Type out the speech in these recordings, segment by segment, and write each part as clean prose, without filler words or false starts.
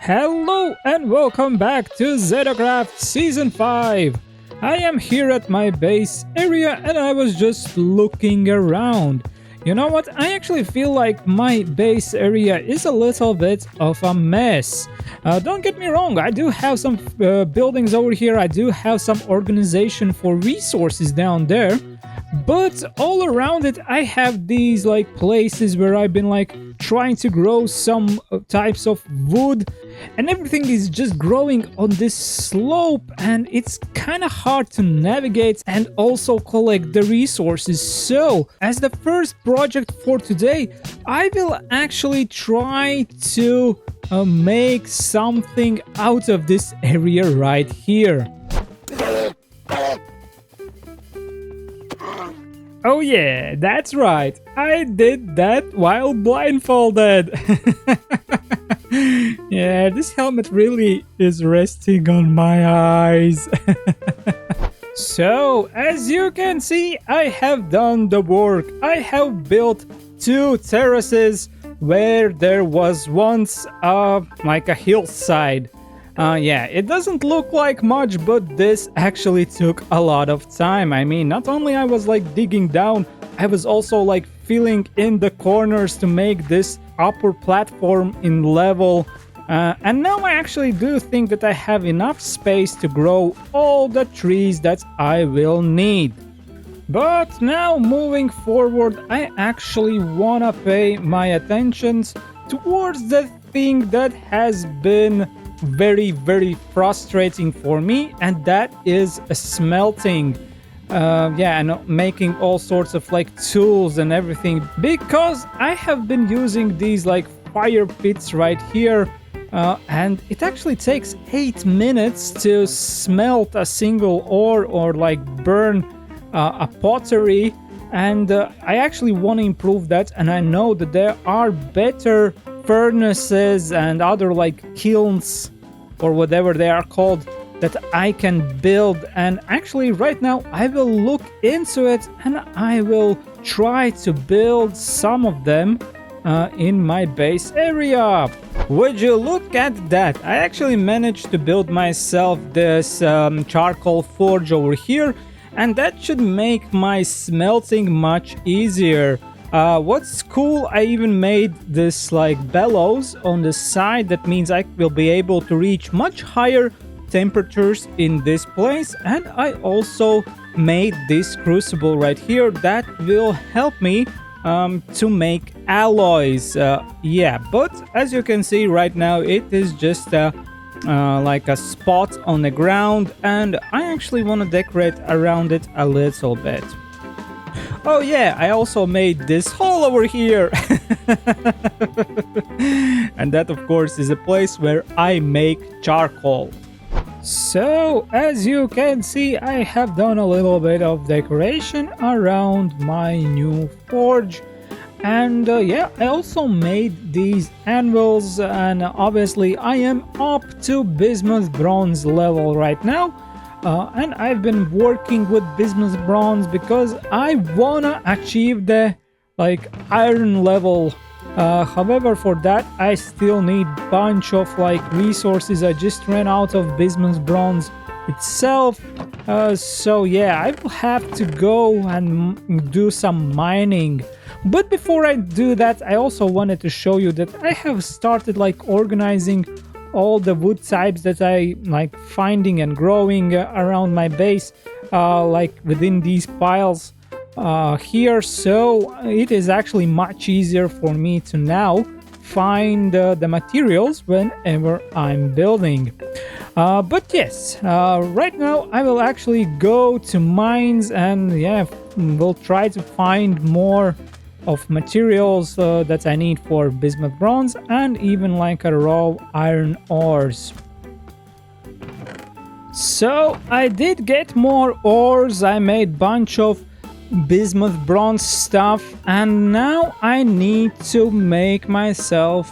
Hello and welcome back to ZetaCraft Season 5. I am here at my base area and I was just looking around. You know what? I actually feel like my base area is a little bit of a mess. Don't get me wrong, I do have some buildings over here, I do have some organization for resources down there. But all around it, I have these places where I've been trying to grow some types of wood, and everything is just growing on this slope, and it's kind of hard to navigate and also collect the resources. So, as the first project for today, I will actually try to make something out of this area right here. Oh yeah, that's right. I did that while blindfolded. Yeah, this helmet really is resting on my eyes. So, as you can see, I have done the work. I have built 2 terraces where there was once a hillside. Yeah, it doesn't look like much, but this actually took a lot of time. I mean, not only I was digging down, I was also filling in the corners to make this upper platform in level. And now I actually do think that I have enough space to grow all the trees that I will need. But now moving forward, I actually wanna pay my attentions towards the thing that has been very frustrating for me, and that is smelting. Yeah, and making all sorts of tools and everything, because I have been using these fire pits right here, and it actually takes 8 minutes to smelt a single ore or burn a pottery, and I actually want to improve that, and I know that there are better furnaces and other kilns or whatever they are called that I can build. And actually right now I will look into it and I will try to build some of them in my base area. Would you look at that? I actually managed to build myself this charcoal forge over here, and that should make my smelting much easier. What's cool, I even made this bellows on the side. That means I will be able to reach much higher temperatures in this place, and I also made this crucible right here that will help me to make alloys. Yeah, but as you can see right now, it is just a spot on the ground, and I actually want to decorate around it a little bit. Oh yeah, I also made this hole over here. And that of course is a place where I make charcoal. So, as you can see, I have done a little bit of decoration around my new forge. And yeah, I also made these anvils, and obviously I am up to bismuth bronze level right now. And I've been working with bismuth bronze because I wanna achieve the iron level. However, for that I still need bunch of resources. I just ran out of bismuth bronze itself. So yeah, I will have to go and do some mining. But before I do that, I also wanted to show you that I have started organizing all the wood types that I finding and growing around my base, within these piles here. So it is actually much easier for me to now find the materials whenever I'm building. But yes, right now I will actually go to mines, and yeah, we'll try to find more of materials that I need for bismuth bronze, and even a raw iron ores. So I did get more ores. I made bunch of bismuth bronze stuff, and now I need to make myself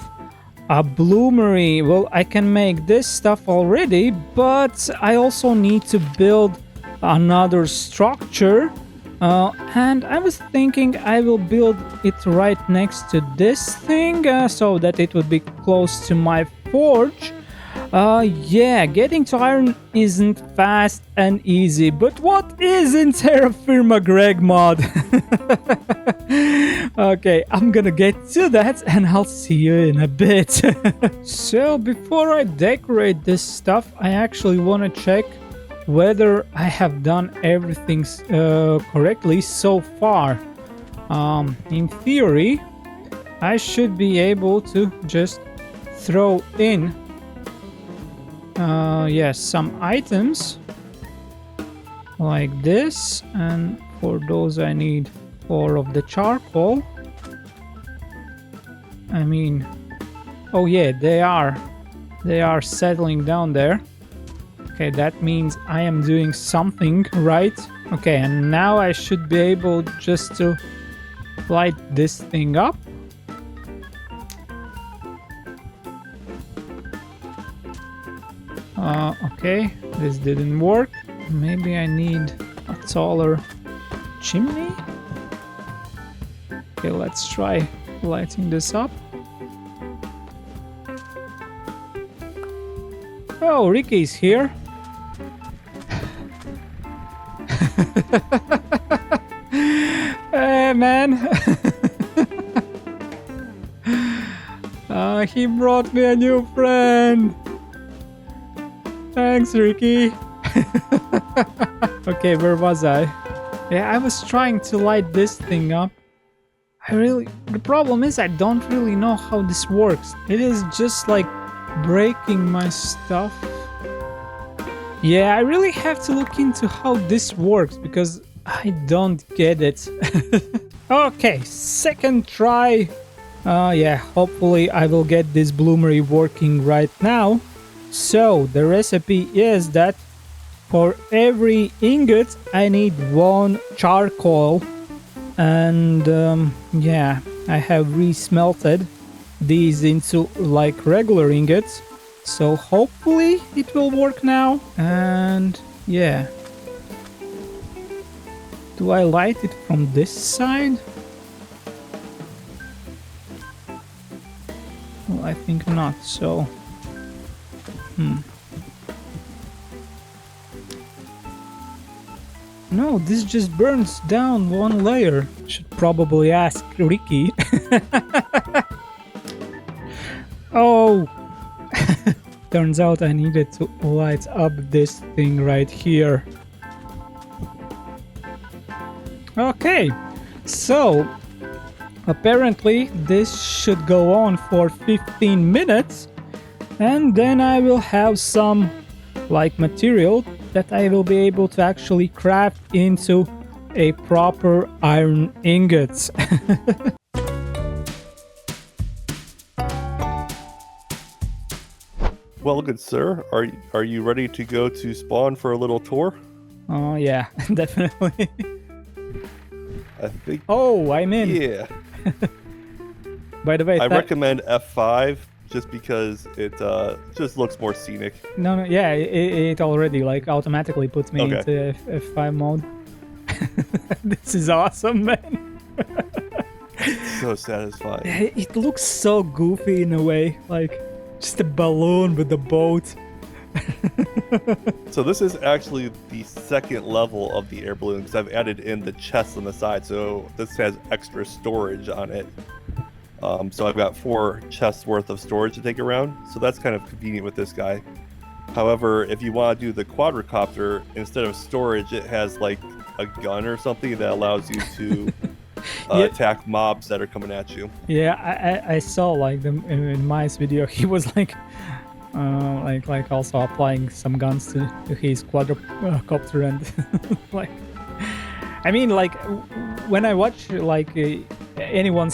a bloomery. Well, I can make this stuff already, but I also need to build another structure. And I was thinking I will build it right next to this thing, so that it would be close to my forge. Yeah, getting to iron isn't fast and easy, but what is in TerraFirmaGreg mod? Okay, I'm gonna get to that and I'll see you in a bit. So, before I decorate this stuff, I actually want to check whether I have done everything correctly so far. In theory, I should be able to just throw in yes, some items like this, and for those I need 4 of the charcoal. I mean, oh yeah, they are settling down there. Okay, that means I am doing something right. Okay, and now I should be able just to light this thing up. Okay, this didn't work. Maybe I need a taller chimney. Okay, let's try lighting this up. Oh, Ricky's here. Hey, man. He brought me a new friend. Thanks, Ricky. Okay, where was I? Yeah, I was trying to light this thing up. The problem is I don't really know how this works. It is just like breaking my stuff. Yeah, I really have to look into how this works because I don't get it. Okay, second try. Yeah, hopefully I will get this bloomery working right now. So the recipe is that for every ingot I need 1 charcoal, and yeah, I have resmelted these into like regular ingots, so hopefully it will work now. And yeah, do I light it from this side? Well, I think not, so no, this just burns down 1 layer. Should probably ask Ricky. Oh! Turns out I needed to light up this thing right here. Okay, so apparently this should go on for 15 minutes. And then I will have some like material that I will be able to actually craft into a proper iron ingots. Well, good sir, are you ready to go to spawn for a little tour? Oh yeah, definitely. I think. Oh, I'm in. Yeah. By the way, I recommend F5 just because it just looks more scenic. No, yeah, it already like automatically puts me into F5 mode. This is awesome, man. It's so satisfying. It looks so goofy in a way, like just a balloon with a boat. So this is actually the 2nd level of the air balloon because I've added in the chest on the side, so this has extra storage on it. So I've got 4 chests worth of storage to take around, so that's kind of convenient with this guy. However, if you want to do the quadricopter, instead of storage, it has like a gun or something that allows you to attack mobs that are coming at you. Yeah, I saw like in Mice video, he was like also applying some guns to his quadricopter and like, I mean, like when I watch like anyone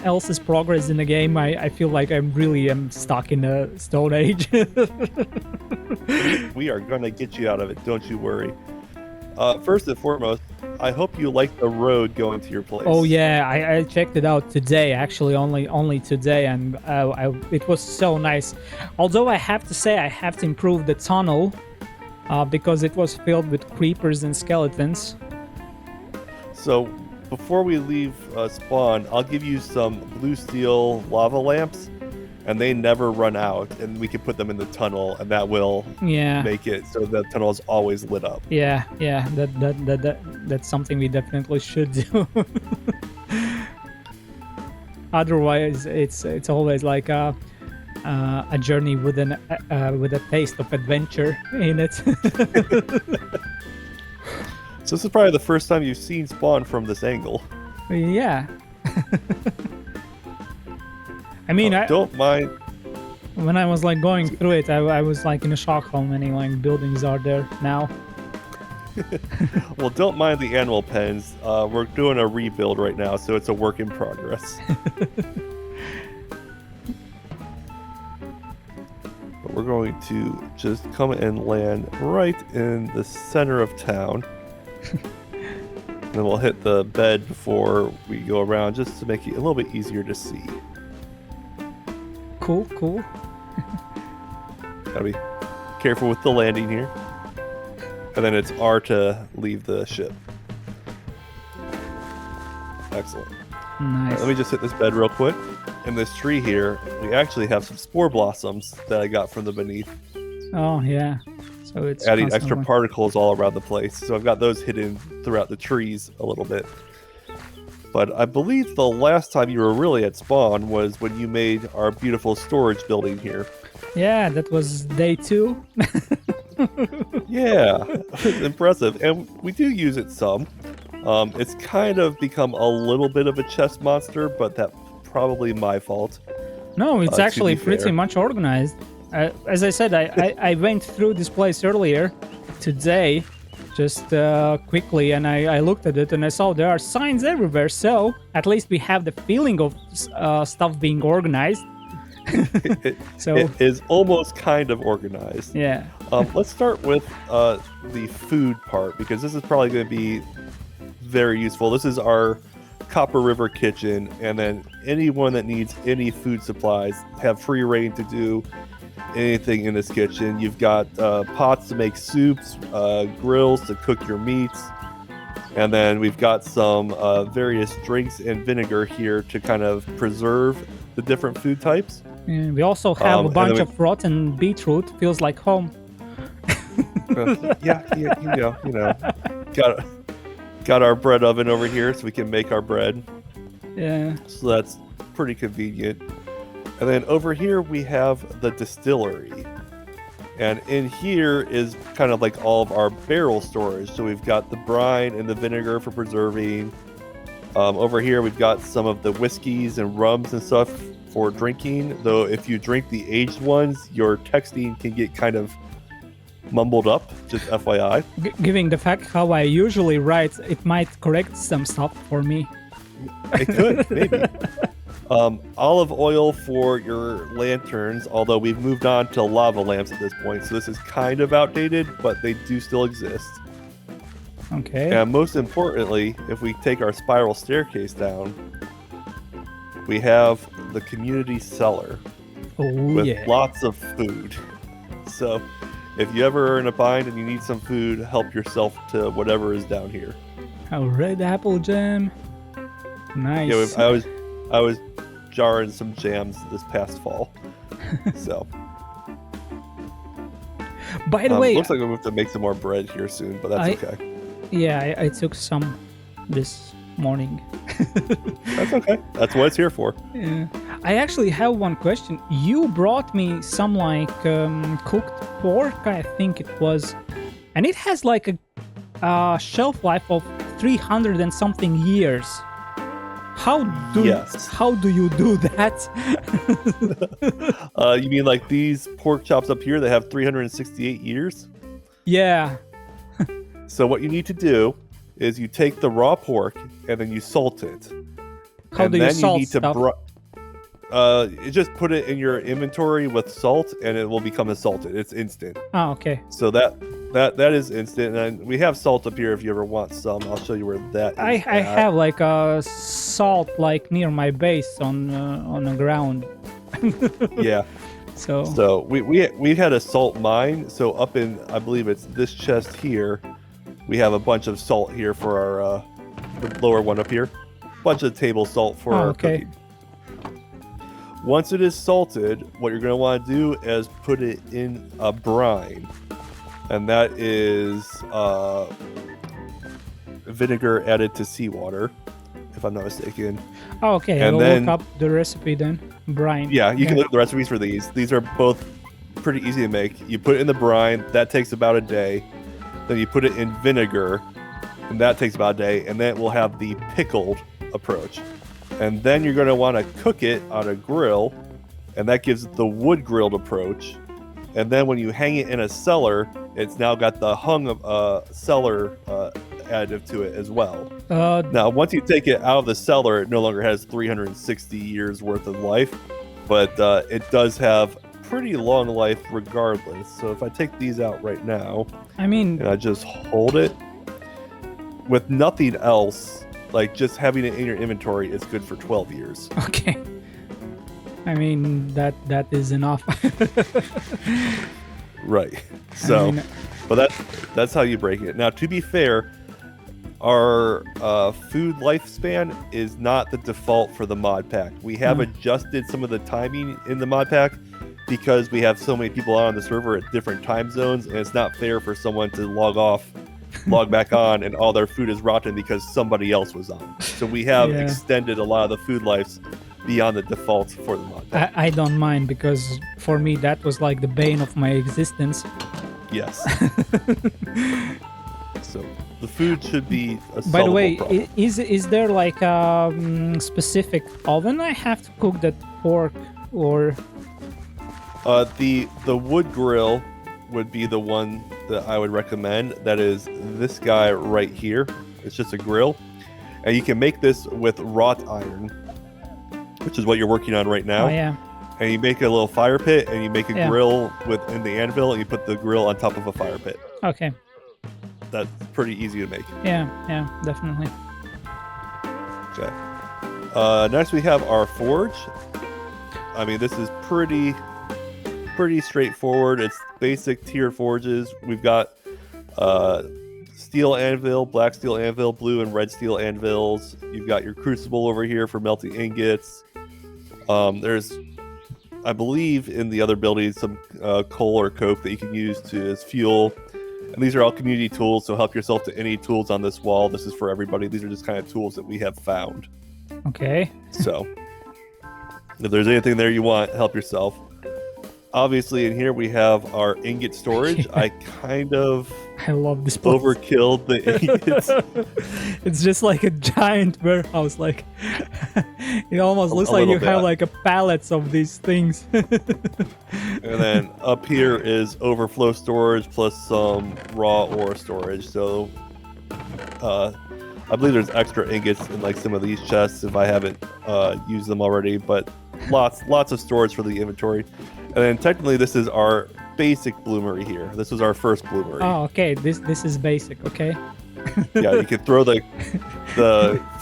else's progress in the game, I feel like I really am stuck in the Stone Age. We are gonna get you out of it, don't you worry. First and foremost, I hope you like the road going to your place. Oh yeah, I checked it out today, actually only today, and it was so nice. Although I have to say I have to improve the tunnel because it was filled with creepers and skeletons. So before we leave spawn, I'll give you some blue steel lava lamps. and they never run out, and we can put them in the tunnel, and that will make it so the tunnel is always lit up. Yeah, that's something we definitely should do. Otherwise, it's always like a journey with a taste of adventure in it. So this is probably the first time you've seen Spawn from this angle. Yeah. I mean, I don't mind. When I was like going through it, I was like in a shock how many like buildings are there now. Well, don't mind the animal pens. We're doing a rebuild right now, so it's a work in progress. But we're going to just come and land right in the center of town. And then we'll hit the bed before we go around, just to make it a little bit easier to see. Cool. Gotta be careful with the landing here. And then it's R to leave the ship. Excellent. Nice. Let me just hit this bed real quick. In this tree here, we actually have some spore blossoms that I got from the beneath. Oh, yeah. So it's adding extra particles all around the place. So I've got those hidden throughout the trees a little bit. But I believe the last time you were really at spawn was when you made our beautiful storage building here. Yeah, that was day 2. Yeah, impressive. And we do use it some. It's kind of become a little bit of a chest monster, but that's probably my fault. No, it's actually pretty much organized. As I said, I went through this place earlier today, just quickly, and I looked at it and I saw there are signs everywhere. So at least we have the feeling of stuff being organized. So it is almost kind of organized. Yeah. Let's start with the food part, because this is probably going to be very useful. This is our Copper River kitchen, and then anyone that needs any food supplies have free reign to do anything in this kitchen. You've got pots to make soups, grills to cook your meats, and then we've got some various drinks and vinegar here to kind of preserve the different food types. And we also have a bunch of rotten beetroot. Feels like home. Yeah, you know, got our bread oven over here so we can make our bread. Yeah. So that's pretty convenient. And then over here we have the distillery. And in here is kind of like all of our barrel storage. So we've got the brine and the vinegar for preserving. Over here we've got some of the whiskeys and rums and stuff for drinking. Though if you drink the aged ones, your texting can get kind of mumbled up, just FYI. Given the fact how I usually write, it might correct some stuff for me. It could, maybe. Olive oil for your lanterns, although we've moved on to lava lamps at this point, so this is kind of outdated, but they do still exist. Okay. And most importantly, if we take our spiral staircase down, we have the community cellar with lots of food. So if you ever are in a bind and you need some food, help yourself to whatever is down here. A red apple jam. Nice. Yeah, I was jarring some jams this past fall. So. By the way, looks like we have to make some more bread here soon, but that's okay. Yeah, I took some this morning. That's okay. That's what it's here for. Yeah. I actually have one question. You brought me some like cooked pork, I think it was, and it has like a shelf life of 300 and something years. How do you do that? You mean like these pork chops up here that have 368 years? Yeah. So what you need to do is you take the raw pork and then you salt it. How do you salt stuff? You just put it in your inventory with salt and it will become salted. It's instant. Oh, okay. So that is instant, and we have salt up here if you ever want some. I'll show you where that is. I have like a salt like near my base on the ground. Yeah. So we had a salt mine. So up in, I believe it's this chest here, we have a bunch of salt here for our the lower one up here. Bunch of table salt for our cooking. Once it is salted, what you're going to want to do is put it in a brine. And that is vinegar added to seawater, if I'm not mistaken. Oh, okay. And I'll then- look up the recipe then. Brine. Yeah, you can look at the recipes for these. These are both pretty easy to make. You put it in the brine, that takes about a day. Then you put it in vinegar, and that takes about a day. And then it will have the pickled approach. And then you're going to want to cook it on a grill, and that gives it the wood grilled approach. And then when you hang it in a cellar, it's now got the hung cellar additive to it as well. Now, once you take it out of the cellar, it no longer has 360 years worth of life, but it does have pretty long life regardless. So if I take these out right now, I mean, and I just hold it with nothing else, like just having it in your inventory, it's good for 12 years. okay. I mean, that is enough. Right. So, I mean, but that's how you break it. Now, to be fair, our food lifespan is not the default for the mod pack. We have adjusted some of the timing in the mod pack because we have so many people on the server at different time zones, and it's not fair for someone to log back on, and all their food is rotten because somebody else was on. So we have extended a lot of the food lives beyond the defaults for the mod pack. I don't mind, because for me that was like the bane of my existence. Yes. So the food should be a By the way, solvable problem. is there like a specific oven I have to cook that pork, or? The wood grill would be the one that I would recommend. That is this guy right here. It's just a grill, and you can make this with wrought iron, which is what you're working on right now. Oh yeah. And you make a little fire pit, and you make a Yeah. grill within the anvil, and you put the grill on top of a fire pit. Okay. That's pretty easy to make. Yeah, definitely. Okay. Next we have our forge. I mean, this is pretty straightforward. It's basic tiered forges. We've got steel anvil, black steel anvil, blue and red steel anvils. You've got your crucible over here for melting ingots. There's, I believe, in the other buildings, some coal or coke that you can use as fuel. And these are all community tools, so help yourself to any tools on this wall. This is for everybody. These are just kind of tools that we have found. Okay. So, if there's anything there you want, help yourself. Obviously, in here we have our ingot storage. I kind of I love this place. overkilled the ingots. It's just like a giant warehouse. Like it almost looks A like you little have bit. like a pallets of these things. And then up here is overflow storage plus some raw ore storage. So I believe there's extra ingots in like some of these chests if I haven't used them already, but lots of storage for the inventory. And then technically this is our basic bloomery here. This was our first bloomery. Oh, okay. This is basic. Okay. Yeah, you can throw the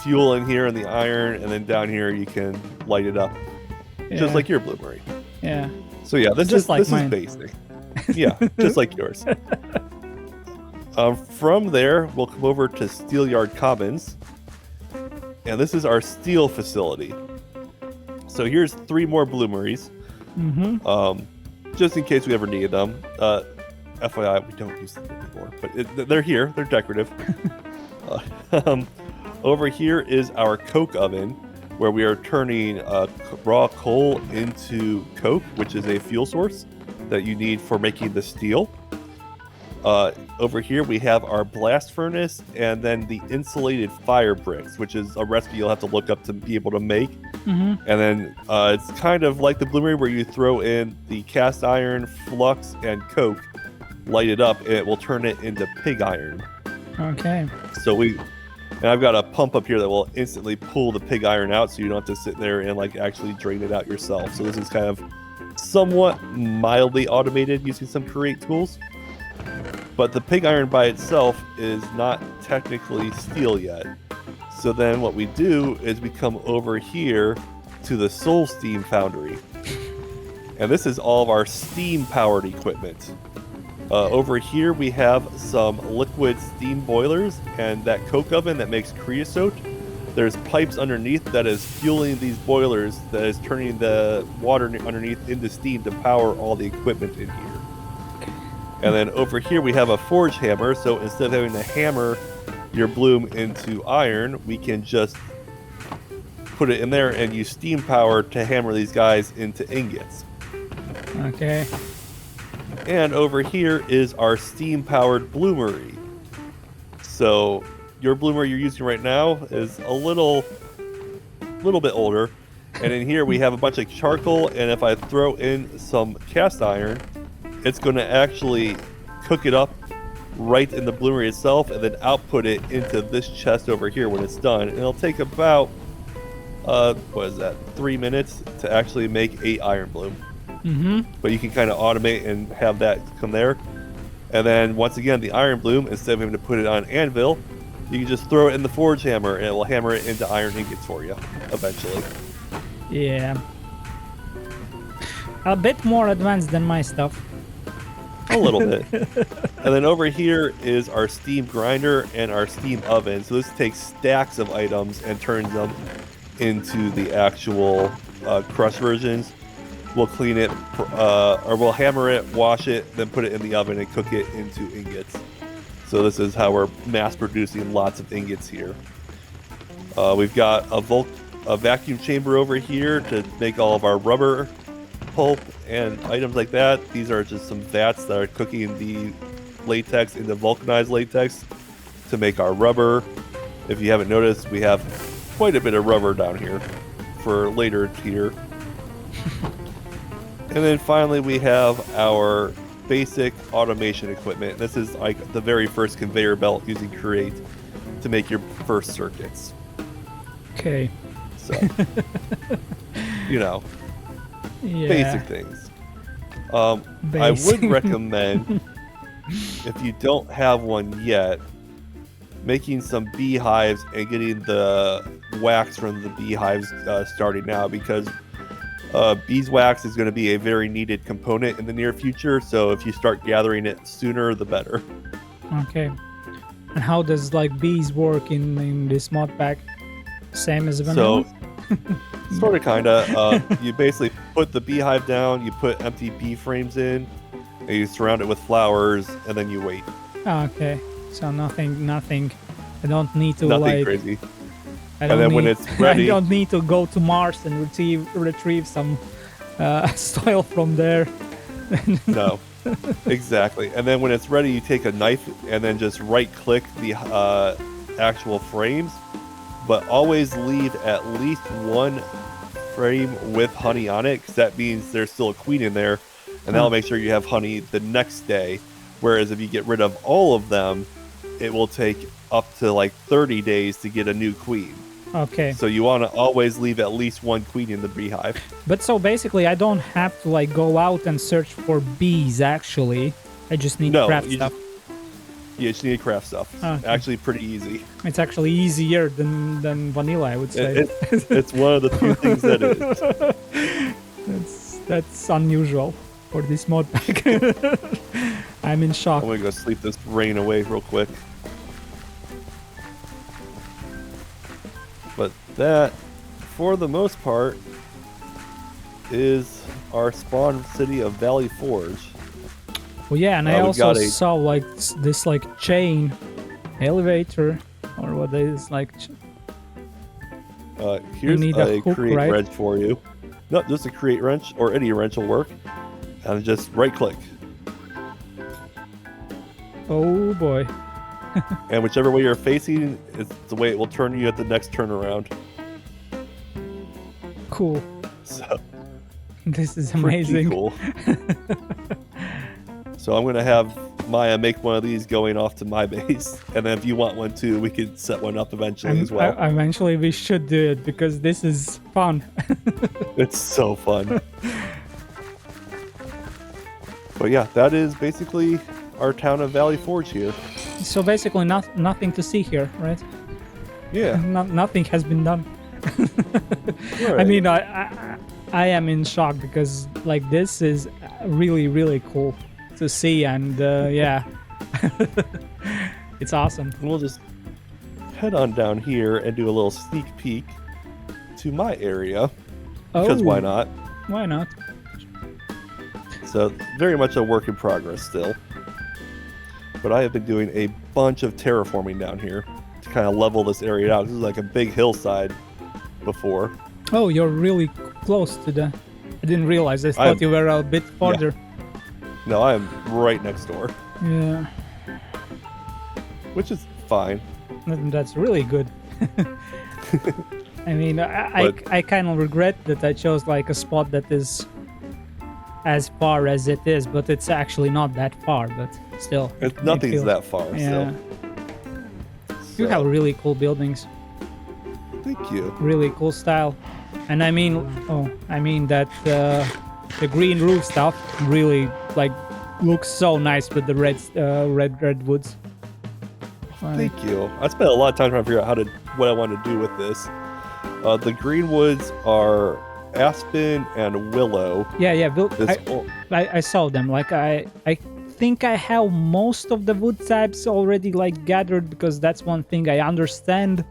fuel in here and the iron, and then down here you can light it up, just Yeah. like your bloomery. Yeah. So yeah, this Just is like mine. basic. Yeah, just like yours. From there, we'll come over to Steelyard Commons, and this is our steel facility. So here's 3 more bloomeries, just in case we ever need them. FYI, we don't use them anymore, but they're here. They're decorative. Over here is our coke oven, where we are turning raw coal into coke, which is a fuel source that you need for making the steel. Over here we have our blast furnace, and then the insulated fire bricks, which is a recipe you'll have to look up to be able to make. And then it's kind of like the bloomery, where you throw in the cast iron, flux, and coke, light it up, and it will turn it into pig iron. Okay. And I've got a pump up here that will instantly pull the pig iron out, so you don't have to sit there and like actually drain it out yourself. So this is kind of somewhat mildly automated using some Create tools. But the pig iron by itself is not technically steel yet. So then what we do is we come over here to the Soul Steam Foundry. And this is all of our steam-powered equipment. Over here we have some liquid steam boilers and that coke oven that makes creosote. there's pipes underneath that is fueling these boilers that is turning the water underneath into steam to power all the equipment in here. And then over here we have a forge hammer, so instead of having to hammer your bloom into iron, we can just put it in there and use steam power to hammer these guys into ingots. Okay. And over here is our steam-powered bloomery. So your bloomer you're using right now is a little bit older. And in here we have a bunch of charcoal, and if I throw in some cast iron, it's going to actually cook it up right in the bloomery itself and then output it into this chest over here when it's done. And it'll take about, 3 minutes to actually make 8 iron bloom. But you can kind of automate and have that come there. And then once again, the iron bloom, instead of having to put it on an anvil, you can just throw it in the forge hammer and it will hammer it into iron ingots for you eventually. Yeah. A bit more advanced than my stuff. A little bit. And then over here is our steam grinder and our steam oven. So this takes stacks of items and turns them into the actual crush versions. We'll clean it, or we'll hammer it, wash it, then put it in the oven and cook it into ingots. So this is how we're mass producing lots of ingots here. We've got a vacuum chamber over here to make all of our rubber pulp and items like that. These are just some vats that are cooking the latex into vulcanized latex to make our rubber. If you haven't noticed, we have quite a bit of rubber down here for later here. And then finally we have our basic automation equipment. This is like the very first conveyor belt using Create to make your first circuits. Okay. So, yeah. Basic things. I would recommend, if you don't have one yet, making some beehives and getting the wax from the beehives starting now, because beeswax is going to be a very needed component in the near future, so if you start gathering it sooner, the better. Okay. And how does bees work in this mod pack? Same as vanilla? So, sort of, kind of. You basically put the beehive down, you put empty bee frames in, and you surround it with flowers, and then you wait. Okay. So nothing. I don't need to Nothing crazy. And then when it's ready, I don't need to go to Mars and retrieve some soil from there. No, exactly. And then when it's ready, you take a knife and then just right-click the actual frames, but always leave at least one frame with honey on it, because that means there's still a queen in there, and that'll make sure you have honey the next day. Whereas if you get rid of all of them, it will take up to 30 days to get a new queen. Okay. So you want to always leave at least one queen in the beehive. But so basically, I don't have to go out and search for bees. Actually, I just need to craft stuff. You just need to craft stuff. Okay. Actually, pretty easy. It's actually easier than vanilla, I would say. It's one of the few things that is. That's unusual for this mod pack. I'm in shock. I'm gonna go sleep this rain away real quick. But that, for the most part, is our spawn city of Valley Forge. Well, yeah, and I also saw this chain elevator, or what it is Here's a hook, create right? wrench for you. No, just a create wrench, or any wrench will work. And just right click. Oh boy. And whichever way you're facing, it's the way it will turn you at the next turnaround. Cool. So, this is amazing. Cool. So I'm going to have Maya make one of these going off to my base. And then if you want one too, we could set one up eventually as well. Eventually we should do it, because this is fun. It's so fun. But yeah, that is basically our town of Valley Forge here. So basically nothing to see here, right? Yeah. Nothing has been done. Right. I mean, I am in shock, because this is really, really cool to see, and yeah. It's awesome. We'll just head on down here and do a little sneak peek to my area. Because why not? Why not? So very much a work in progress still. But I have been doing a bunch of terraforming down here to kind of level this area out. This is like a big hillside before. Oh, you're really close to the... I didn't realize. I thought you were a bit farther. Yeah. No, I am right next door. Yeah. Which is fine. That's really good. I mean, I kind of regret that I chose like a spot that is as far as it is, but it's actually not that far, but still. Nothing's that far, yeah. So. You have really cool buildings. Thank you. Really cool style. And I mean, that the green roof stuff really like looks so nice with the redwoods. Thank you. I spent a lot of time trying to figure out what I want to do with this. The green woods are aspen and willow. Yeah. I saw them. Like I think I have most of the wood types already like gathered, because that's one thing I understand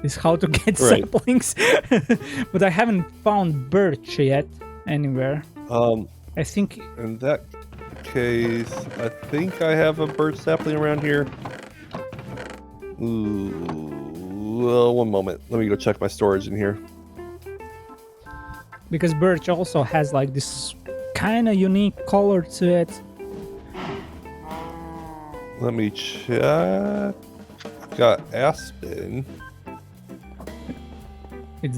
is how to get saplings. But I haven't found birch yet anywhere. I think in that case, I think I have a birch sapling around here. Ooh, well, one moment. Let me go check my storage in here. Because birch also has like this kind of unique color to it. Let me check. Got aspen.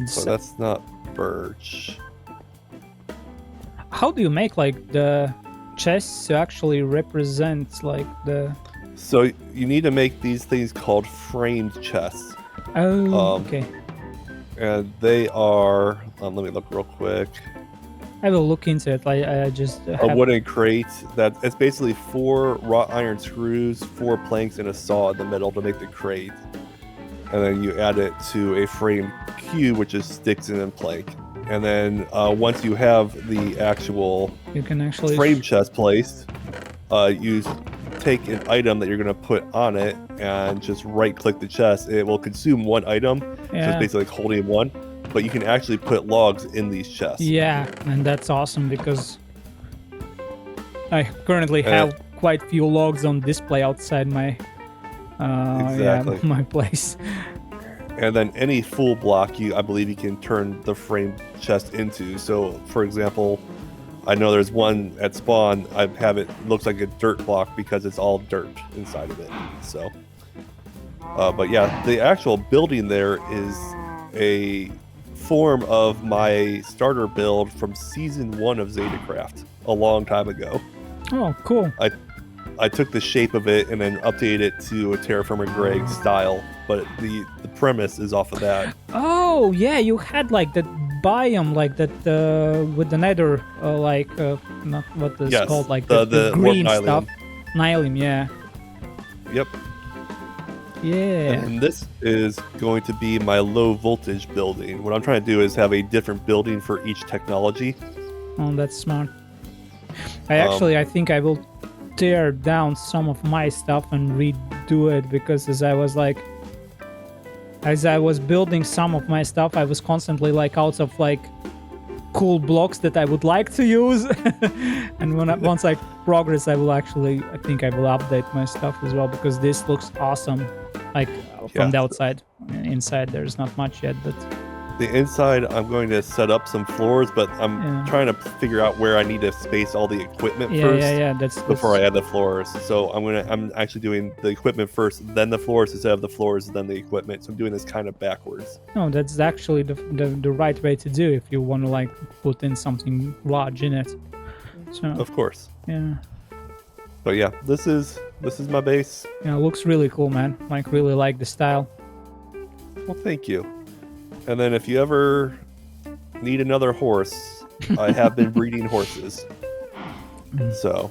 So that's not birch. How do you make like the chests to actually represent like the... So you need to make these things called framed chests. Oh, okay. And they are... let me look real quick. I will look into it. I just... A wooden crate. It's basically 4 wrought iron screws, 4 planks, and a saw in the middle to make the crate. And then you add it to a frame cube, which is sticks and then plank. And then once you have the actual frame chest placed, you take an item that you're going to put on it and just right-click the chest. It will consume 1 item, so it's basically like holding 1. But you can actually put logs in these chests. Yeah, and that's awesome because I currently have quite few logs on display outside my my place. And then any full block, I believe you can turn the frame chest into. So, for example, I know there's one at spawn. I have it looks like a dirt block because it's all dirt inside of it. So, but yeah, the actual building there is a form of my starter build from season 1 of ZetaCraft a long time ago. Oh, cool. I took the shape of it and then updated it to a TerraFirmaGreg style, but the premise is off of that. Oh, yeah, you had like that biome, like that with the nether, not what is called, like the green stuff. Nylium, yeah. Yep. Yeah. And this is going to be my low voltage building. What I'm trying to do is have a different building for each technology. Oh, that's smart. I think I will tear down some of my stuff and redo it, because as I was building some of my stuff, I was constantly like out of like cool blocks that I would like to use. And once I progress, I think I will update my stuff as well, because this looks awesome. Like from the outside. Inside there's not much yet, but the inside I'm going to set up some floors, but I'm trying to figure out where I need to space all the equipment first. Before I add the floors. So I'm actually doing the equipment first, then the floors, instead of the floors, then the equipment. So I'm doing this kind of backwards. No, that's actually the right way to do if you want to like put in something large in it. So of course. Yeah. But yeah, this is my base. Yeah, it looks really cool, man. Like really like the style. Well, thank you. And then if you ever need another horse, I have been breeding horses. So.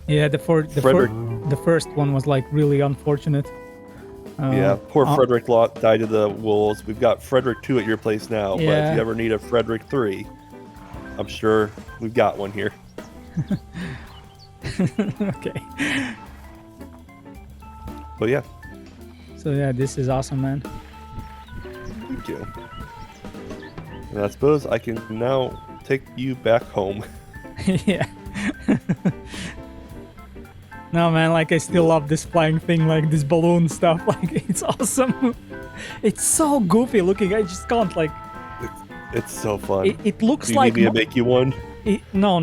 Yeah, the first one was like really unfortunate. Yeah, poor Frederick Lot died of the wolves. We've got Frederick 2 at your place now, but if you ever need a Frederick 3, I'm sure we've got one here. Okay. But yeah. So yeah, this is awesome, man. Thank you. And I suppose I can now take you back home. Yeah. No, man, like I still love this flying thing, like this balloon stuff. Like it's awesome. It's so goofy looking. I just can't like. It's so fun. It looks Do you like need me to make you one? No.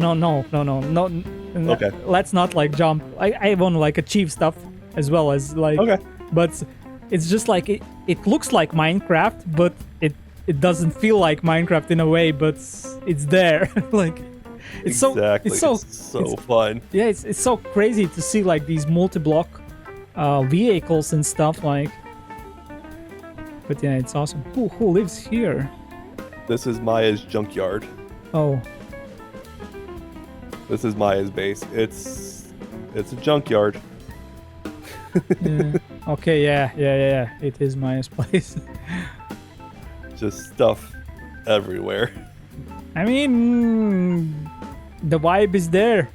Okay. Let's not like jump. I want to like achieve stuff as well as like. Okay. But it's just like it looks like Minecraft, but it doesn't feel like Minecraft in a way, but it's there. Like it's exactly. so fun. Yeah, it's so crazy to see like these multi-block vehicles and stuff like. But yeah, it's awesome. Who lives here? This is Maya's junkyard. Oh. This is Maya's base. It's a junkyard. Yeah. Okay, yeah. It is Maya's place. Just stuff everywhere. I mean, the vibe is there.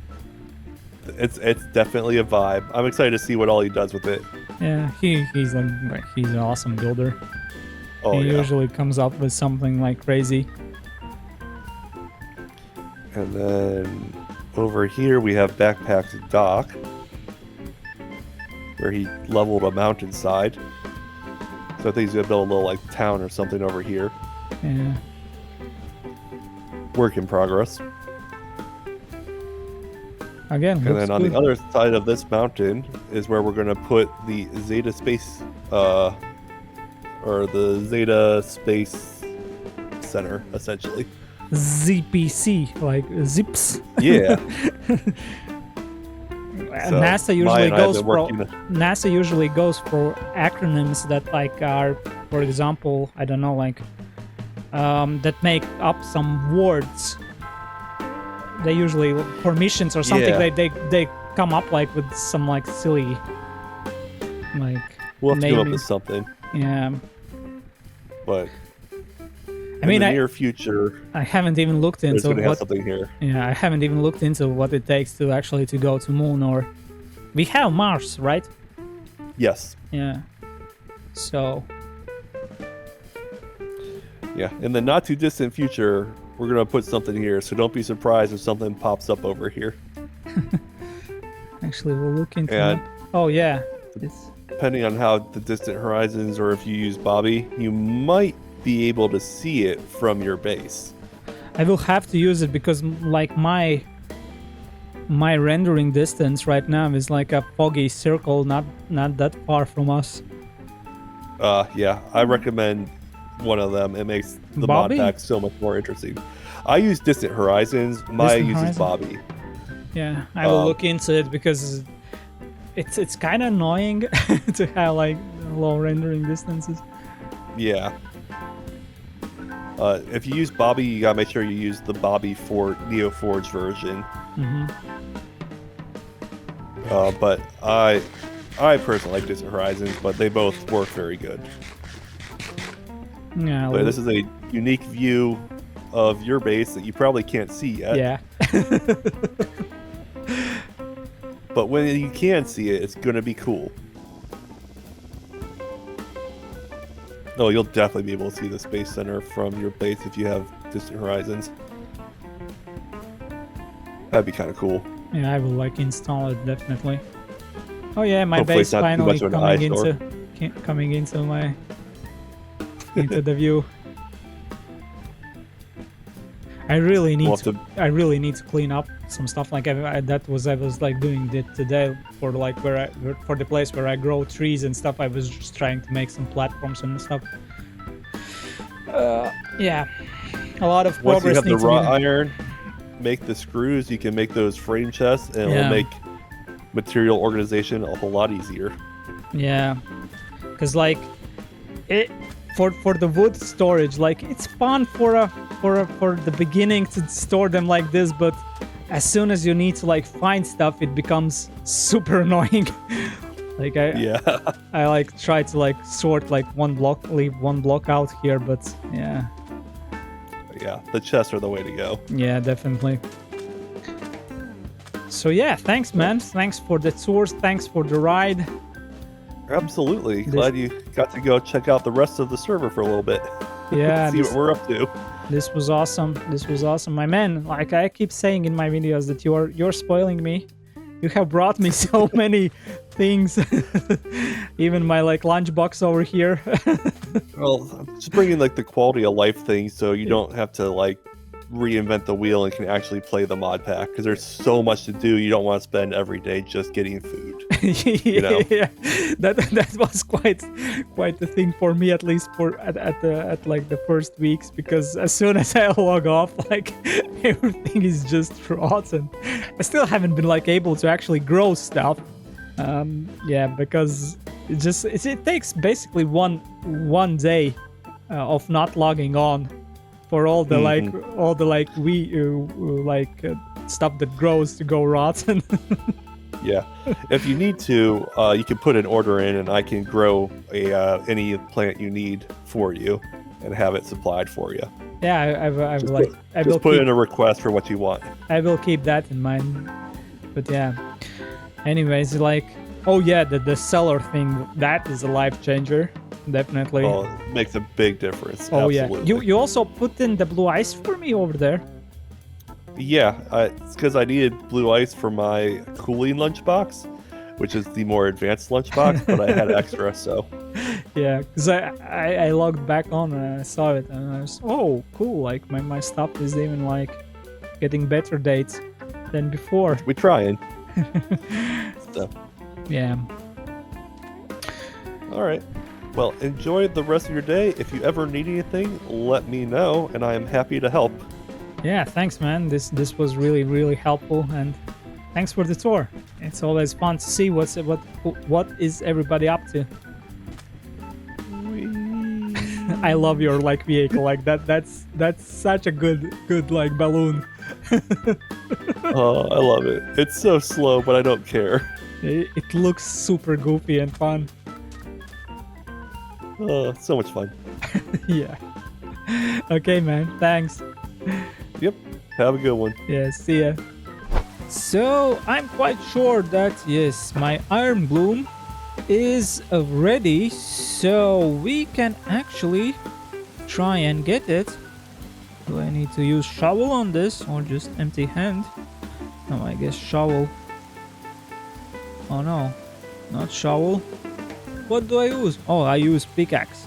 It's definitely a vibe. I'm excited to see what all he does with it. Yeah, he's an awesome builder. Oh, he yeah. usually comes up with something like crazy. And then over here we have Backpack's dock, where he leveled a mountainside. So I think he's gonna build a little like town or something over here. Yeah. Work in progress. Again, And then on the other side of this mountain is where we're gonna put the Zeta Space, or the Zeta Space Center, essentially. ZPC, like zips. Yeah. NASA usually goes for acronyms that like are, for example, I don't know, like that make up some words. They usually for missions or something. Yeah. They come up like with some like silly like. We'll have to come up naming. with something. Yeah. But I mean, in the near future, I haven't even looked there's into gonna have what. something here. Yeah, I haven't even looked into what it takes to actually to go to Moon or. We have Mars, right? Yes. Yeah. So. Yeah. In the not too distant future, we're gonna put something here. So don't be surprised if something pops up over here. Actually, we'll look into And- that. Oh yeah. It's... Depending on how the distant horizons, or if you use Bobby, you might be able to see it from your base. I will have to use it because like my rendering distance right now is like a foggy circle, not that far from us. Yeah, I recommend one of them. It makes the Bobby? Modpack so much more interesting. I use distant horizons. Maya Distant uses Horizon? Bobby. Yeah, I will look into it because it's kind of annoying to have like low rendering distances. Yeah. If you use Bobby, you gotta make sure you use the Bobby NeoForge version. Mm-hmm. But I personally like distant horizons, but they both work very good. Yeah. But this is a unique view of your base that you probably can't see yet. Yeah. But when you can see it, it's gonna be cool. Oh, you'll definitely be able to see the Space Center from your base if you have distant horizons. That'd be kind of cool. Yeah, I will like install it definitely. Oh yeah, my Hopefully base it's not too finally much of an coming into my into the view. I really need to clean up some stuff. Like I was like doing it today for like for the place where I grow trees and stuff. I was just trying to make some platforms and stuff. Yeah, a lot of Once you progress have the needs to raw be done. iron, make the screws, you can make those frame chests, and Yeah. it'll make material organization a whole lot easier. Yeah, because like it for the wood storage, like it's fun for the beginning to store them like this, but as soon as you need to like find stuff, it becomes super annoying. Like I like try to like sort like leave one block out here, but yeah. Yeah, the chests are the way to go. Yeah, definitely. So yeah, thanks man. Thanks for the tours. Thanks for the ride. Absolutely. Glad you got to go check out the rest of the server for a little bit. Yeah, See what we're up to. this was awesome. This was awesome, my man. Like I keep saying in my videos that you're spoiling me. You have brought me so many things. Even my like lunchbox over here. Well, just bringing like the quality of life thing, so you don't have to like reinvent the wheel and can actually play the mod pack, because there's so much to do. You don't want to spend every day just getting food. You know? Yeah, that was quite the thing for me, at least at like the first weeks, because as soon as I log off, like everything is just rotten. I still haven't been like able to actually grow stuff. Yeah, because it takes basically one day of not logging on for all the stuff that grows to go rotten. Yeah, if you need to, you can put an order in, and I can grow any plant you need for you, and have it supplied for you. Yeah, I will put in a request for what you want. I will keep that in mind. But yeah, anyways, like, oh yeah, the seller thing, that is a life changer, definitely. Oh, it makes a big difference. Oh Absolutely. Yeah, you also put in the blue ice for me over there. Yeah, it's because I needed blue ice for my cooling lunchbox, which is the more advanced lunchbox, but I had extra, so. Yeah, because I logged back on and I saw it, and I was, oh, cool, like my stuff is even like getting better dates than before. We're trying. So. Yeah. All right. Well, enjoy the rest of your day. If you ever need anything, let me know, and I am happy to help. Yeah, thanks, man. This was really helpful, and thanks for the tour. It's always fun to see what is everybody up to. I love your like vehicle, like that's such a good like balloon. Oh, I love it. It's so slow, but I don't care. It looks super goofy and fun. Oh, so much fun. Yeah. Okay, man. Thanks. Yep. Have a good one. Yeah, see ya. So, I'm quite sure that, yes, my iron bloom is ready, so we can actually try and get it. Do I need to use shovel on this, or just empty hand? No, I guess shovel. Oh no, not shovel. What do I use? Oh, I use pickaxe.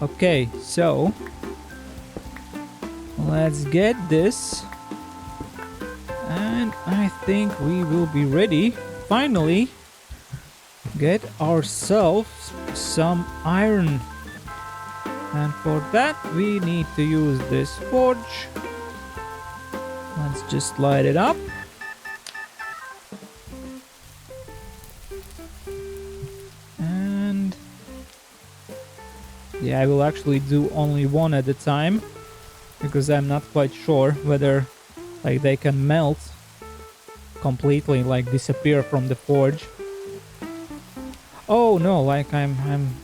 Okay, so let's get this, and I think we will be ready. Finally, get ourselves some iron, and for that we need to use this forge. Let's just light it up. And yeah, I will actually do only one at a time, because I'm not quite sure whether like they can melt completely, like disappear from the forge. Oh no, like I'm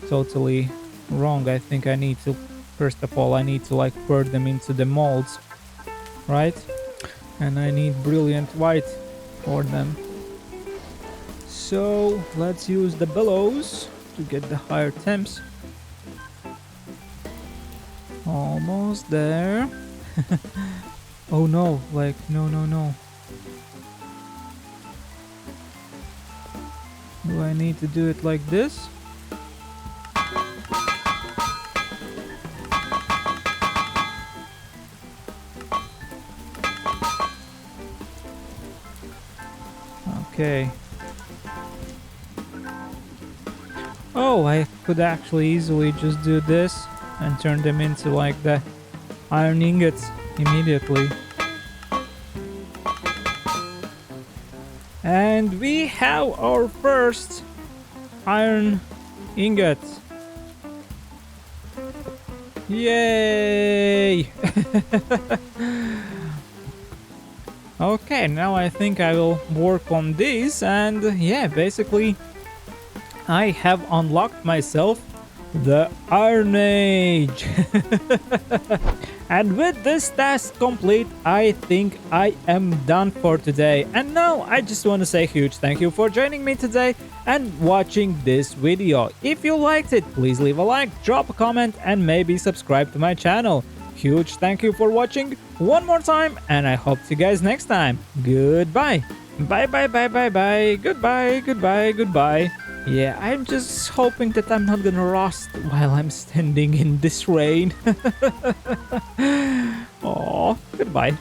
totally wrong. I think I need to, first of all, I need to like pour them into the molds, right? And I need brilliant white for them. So let's use the bellows to get the higher temps. Almost there. Oh no, like no. Do I need to do it like this? Okay. Oh, I could actually easily just do this and turn them into like the iron ingots immediately. And we have our first iron ingot. Yay! Okay, now I think I will work on this, and yeah, basically I have unlocked myself the Iron Age. And with this task complete, I think I am done for today. And now I just want to say a huge thank you for joining me today and watching this video. If you liked it, please leave a like, drop a comment, and maybe subscribe to my channel. Huge thank you for watching one more time, and I hope to see you guys next time. Goodbye. Bye bye bye bye bye. Goodbye, goodbye, goodbye. Yeah, I'm just hoping that I'm not gonna rust while I'm standing in this rain. Oh, goodbye.